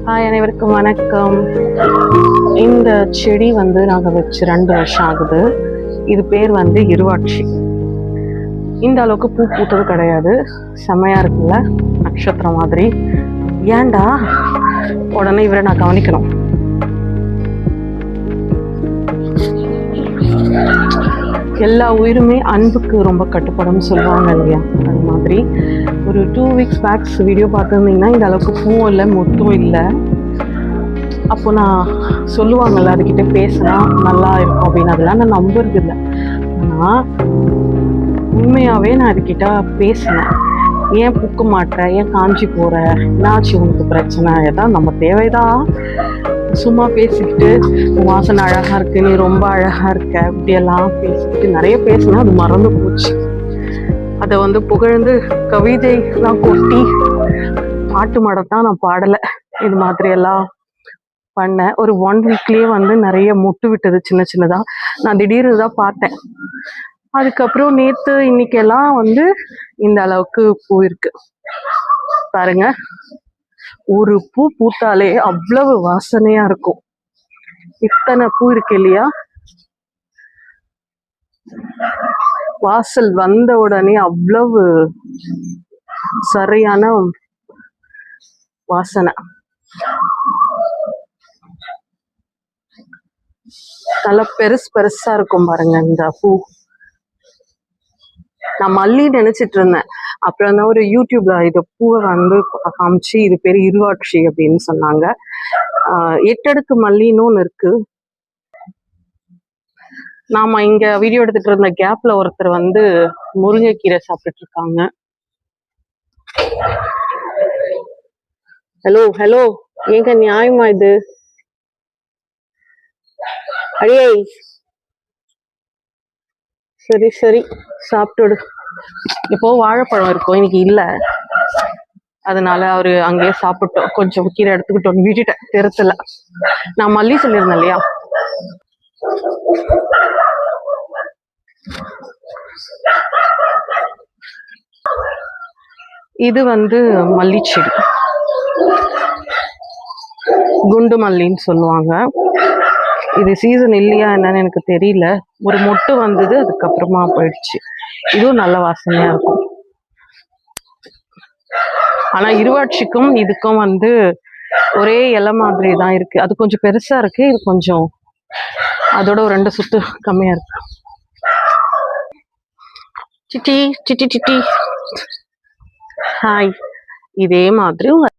Hi, அனைவருக்கும் வணக்கம். இந்த செடி வந்து நாங்கள் வச்சு 2 வருஷம் ஆகுது. இது பேர் வந்து இருவாட்சி. இந்த அளவுக்கு பூ பூத்தது கிடையாது. செம்மையா இருக்குல்ல, நட்சத்திரம் மாதிரி. ஏன்டா உடனே இவரை நான் கவனிக்கணும். எல்லா உயிருமே அன்புக்கு ரொம்ப கட்டுப்படும் சொல்லுவாங்க இல்லையா, அது மாதிரி ஒரு 2 வீக்ஸ் பேக்ஸ் வீடியோ பார்த்துருந்தீங்கன்னா இந்த அளவுக்கு பூவும் இல்லை மொத்தம் இல்லை. அப்போ நான் சொல்லுவாங்கல்ல, அதுக்கிட்ட பேசினா நல்லா இருக்கும் அப்படின்னு. அதெல்லாம் நான் நம்புறது இல்லை. ஆனால் உண்மையாகவே நான் அதுக்கிட்ட பேசினேன். ஏன் பூக்க மாட்டேன், ஏன் காஞ்சி போகிற, என்னாச்சு உனக்கு பிரச்சனை, ஏதாவது நம்ம தேவைதான். சும்மா பேசிக்கிட்டு வாசனை அழகா இருக்கு, நீ ரொம்ப அழகா இருக்க, இப்படியெல்லாம் பேசிக்கிட்டு நிறைய பேசினா அது மறந்து போச்சு. அதை வந்து புகழ்ந்து கவிதைலாம் கொட்டி பாட்டு மாடத்தான் நான் பாடலை. இது மாதிரி எல்லாம் பண்ணேன். ஒரு 1 வீக்லயே வந்து நிறைய மொட்டு விட்டது சின்ன சின்னதா. நான் திடீர்னு தான் பார்த்தேன். அதுக்கப்புறம் நேத்து இன்னைக்கெல்லாம் வந்து இந்த அளவுக்கு பூ இருக்கு பாருங்க. ஒரு பூ பூத்தாலே அவ்வளவு வாசனையா இருக்கும். இத்தனை பூ இருக்கு இல்லையா. வாசல் வந்த உடனே அவ்வளவு சரியான வாசனை. நல்லா பெருசா இருக்கும் பாருங்க இந்த பூ. நான் மல்லி நினைச்சிட்டு இருந்தேன். அப்புறம் தான் ஒரு யூடியூப்ல இந்த பூவை வந்து காமிச்சு இது பேரு இருவாட்சி அப்படின்னு சொன்னாங்க. 8 அடுக்கு மல்லின்னு ஒன்று இருக்கு. நாம இங்க வீடியோ எடுத்துட்டு இருந்த கேப்ல ஒருத்தர் வந்து முருங்கைக்கீரை சாப்பிட்டுட்டு இருக்காங்க. ஹலோ ஹலோ, ஏங்க நியாயமா இது? அடியே, சரி சரி சாப்பிட்டுடு. இப்போ வாழைப்பழம் இருக்கும், இன்னைக்கு இல்ல, அதனால அவரு அங்கேயே சாப்பிட்டோம். கொஞ்சம் கீரை எடுத்துக்கிட்டோம், விட்டுட்டேன் தெருத்துல. நான் மல்லி சொல்லியிருந்தேன் இல்லையா. இது வந்து மல்லி செடி, குண்டு மல்லின்னு சொல்லுவாங்க. இது சீசன் இல்லையா என்னன்னு எனக்கு தெரியல. ஒரு மொட்டு வந்தது, அதுக்கப்புறமா போயிடுச்சு. இதுவும் நல்ல வாசனையா இருக்கும். ஆனா இருவாட்சிக்கும் இதுக்கும் வந்து ஒரே இலை மாதிரி தான் இருக்கு. அது கொஞ்சம் பெருசா இருக்கு, இது கொஞ்சம் அதோட ஒரு 2 சுத்து கம்மியா இருக்கு. City city city, hi. இதே மாதிரி